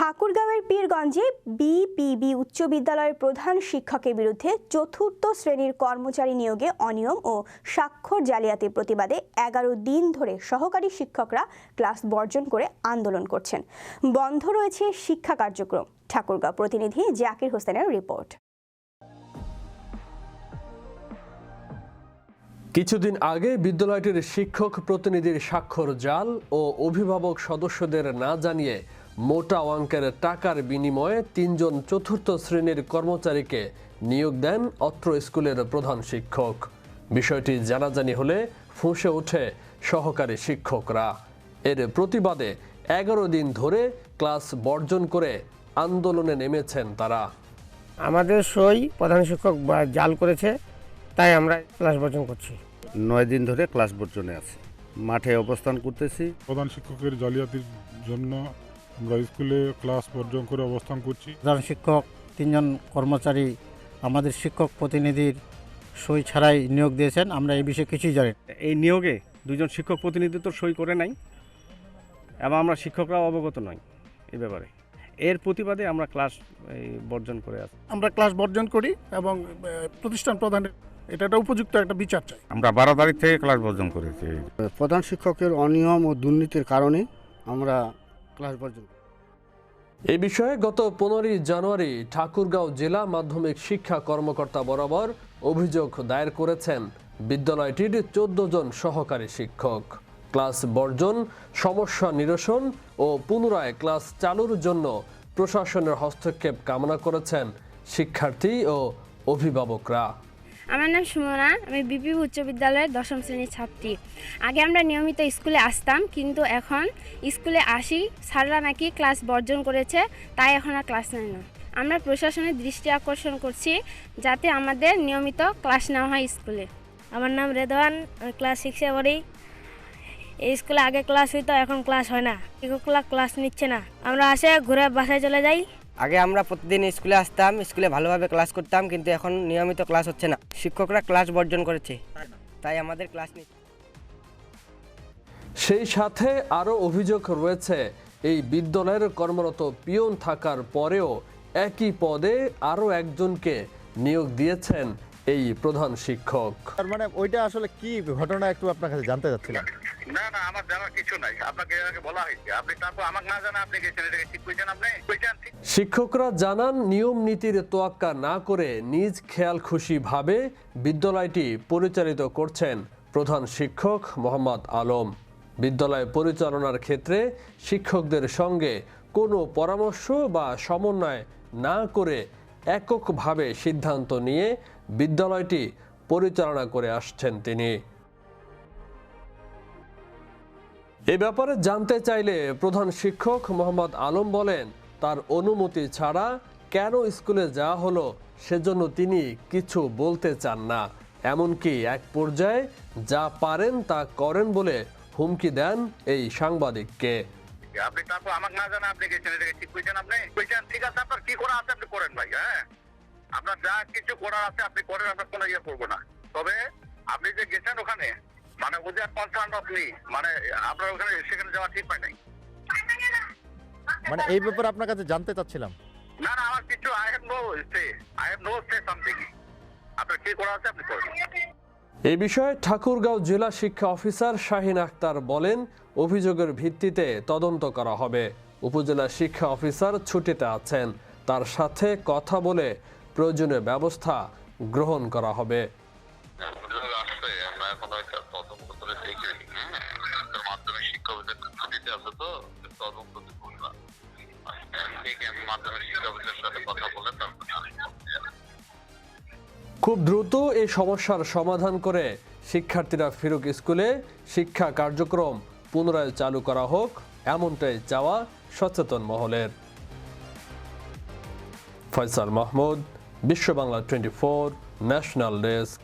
ঠাকুরগাঁওয়ের পীরগঞ্জে বিপিবি উচ্চ বিদ্যালয়ের প্রধান শিক্ষকের বিরুদ্ধে চতুর্থ শ্রেণীর কর্মচারী নিয়োগে অনিয়ম ও স্বাক্ষর জালিয়াতির প্রতিবাদে ১১ দিন ধরে সহকারী শিক্ষকরা ক্লাস বর্জন করে আন্দোলন করছেন। বন্ধ রয়েছে শিক্ষা কার্যক্রম। ঠাকুরগাঁও প্রতিনিধি জাকির হোসেনের রিপোর্ট। কিছুদিন আগে বিদ্যালয়টির শিক্ষক প্রতিনিধির স্বাক্ষর জাল ও অভিভাবক সদস্যদের না জানিয়ে মোটা অঙ্কের টাকার বিনিময়ে ৩ জন চতুর্থ শ্রেণীর কর্মচারীকে নিয়োগ দেন অত্র স্কুলের প্রধান শিক্ষক। বিষয়টি জানাজানি হলে ফুঁসে ওঠে সহকারী শিক্ষকরা। এর প্রতিবাদে ১১ দিন ধরে ক্লাস বর্জন করে আন্দোলনে নেমেছেন তারা। আমাদের সই প্রধান শিক্ষক জাল করেছে, তাই আমরা ক্লাস বর্জন করছি। ৯ দিন ধরে ক্লাস বর্জনে আছি, মাঠে অবস্থান করতেছি। প্রধান শিক্ষকের জালিয়াতির জন্য আমরা স্কুলে ক্লাস বর্জন করে অবস্থান করছি। প্রধান শিক্ষক ৩ জন কর্মচারী আমাদের শিক্ষক প্রতিনিধির সই ছাড়াই নিয়োগ দিয়েছেন। আমরা এই বিষয়ে কিছুই জানি। এই নিয়োগে 2 জন শিক্ষক প্রতিনিধি তো সই করে নাই এবং আমরা শিক্ষকরাও অবগত নই এই ব্যাপারে। এর প্রতিবাদে আমরা ক্লাস বর্জন করে আছি। আমরা ক্লাস বর্জন করি এবং প্রতিষ্ঠান প্রধানের এটা একটা উপযুক্ত একটা বিচার চাই। আমরা 12 তারিখ থেকে ক্লাস বর্জন করেছি। প্রধান শিক্ষকের অনিয়ম ও দুর্নীতির কারণে আমরা ক্লাস বর্জন। এ বিষয়ে গত 15 জানুয়ারি ঠাকুরগাঁও জেলা মাধ্যমিক শিক্ষা কর্মকর্তা বরাবর অভিযোগ দায়ের করেছেন বিদ্যালয়টির 14 জন সহকারী শিক্ষক। ক্লাস বর্জন, সমস্যা নিরসন ও পুনরায় ক্লাস চালুর জন্য প্রশাসনের হস্তক্ষেপ কামনা করেছেন শিক্ষার্থী ও অভিভাবকরা। আমার নাম সুমনা, আমি বিপিবি উচ্চ বিদ্যালয়ের 10ম শ্রেণীর ছাত্রী। আগে আমরা নিয়মিত স্কুলে আসতাম, কিন্তু এখন স্কুলে আসি, স্যাররা নাকি ক্লাস বর্জন করেছে, তাই এখন আর ক্লাস নেয় না। আমরা প্রশাসনের দৃষ্টি আকর্ষণ করছি যাতে আমাদের নিয়মিত ক্লাস নেওয়া হয় স্কুলে। আমার নাম রেদওয়ান, ক্লাস 6-এ পড়ি। এই স্কুলে আগে ক্লাস হইতো, এখন ক্লাস হয় না। শিক্ষকরা ক্লাস নিচ্ছে না, আমরা আসে ঘুরে বাসায় চলে যাই। আগে আমরা প্রতিদিন স্কুলে আসতাম, স্কুলে ভালোভাবে ক্লাস করতাম, কিন্তু এখন নিয়মিত ক্লাস হচ্ছে না। শিক্ষকরা ক্লাস বর্জন করেছে, তাই আমাদের ক্লাস নেই। সেই সাথে আরও অভিযোগ রয়েছে, এই বিদ্যালয়ের কর্মরত পিয়ন থাকার পরেও একই পদে আরও একজনকে নিয়োগ দিয়েছেন এই প্রধান শিক্ষক। তার মানে ওইটা আসলে কি ঘটনা একটু আপনার কাছে জানতে চাচ্ছিলাম। না না, আমার জানার কিছু নাই। আপনাকে বলা হয়েছে, আপনি তারপর আমাকে না জানা আপনি গেছেন, এটাকে ঠিক কইছেন আপনি? শিক্ষকরা জানান, নিয়ম নীতির তোয়াক্কা না করে নিজ খেয়াল খুশি ভাবে বিদ্যালয়টি পরিচালিত করছেন প্রধান শিক্ষক মোহাম্মদ আলম। বিদ্যালয় পরিচালনার ক্ষেত্রে শিক্ষকদের সঙ্গে কোনো পরামর্শ বা সমন্বয় না করে এককভাবে সিদ্ধান্ত নিয়ে বিদ্যালয়টি পরিচালনা করে আসছেন তিনি। এ ব্যাপারে জানতে চাইলে প্রধান শিক্ষক মোহাম্মদ আলম বলেন, তার অনুমতি ছাড়া কেন স্কুলে যাওয়া হলো সেজন্য তিনি কিছু বলতে চান না। এমনকি এক পর্যায়ে যা পারেন তা করেন বলে হুমকি দেন এই সাংবাদিককে। আপনি তারপর আমাকে না জানা আপনি গেছেন, এটাকে ঠিক কইছেন আপনি? কইছেন, ঠিক আছে, আপনার কি করা আছে আপনি করেন ভাই। হ্যাঁ, আপনার যা কিছু করার আছে আপনি করেন, আপনার কোনো ইয়ে করবো না। তবে আপনি যে গেছেন ওখানে, মানে ওদের কনসার্ন আপনি, মানে আপনার ওখানে সেখানে যাওয়া ঠিক হয় নাই। মানে এই ব্যাপারে আপনার কাছে জানতে চাচ্ছিলাম। না না, আমার কিছু I have no say something. আপনার কি করা আছে আপনি করেন। এই বিষয়ে ঠাকুরগাঁও জেলা শিক্ষা অফিসার শাহিন আক্তার বলেন, অভিযোগের ভিত্তিতে তদন্ত করা হবে। উপজেলা শিক্ষা অফিসার ছুটিতে আছেন, তার সাথে কথা বলে প্রয়োজনীয় ব্যবস্থা গ্রহণ করা হবে। খুব দ্রুত এই সমস্যার সমাধান করে শিক্ষার্থীরা ফিরুক স্কুলে, শিক্ষা কার্যক্রম পুনরায় চালু করা হোক, এমনটাই চাওয়া সচেতন মহলের। ফয়সাল মাহমুদ, বিশ্ব বাংলা 24 ন্যাশনাল ডেস্ক।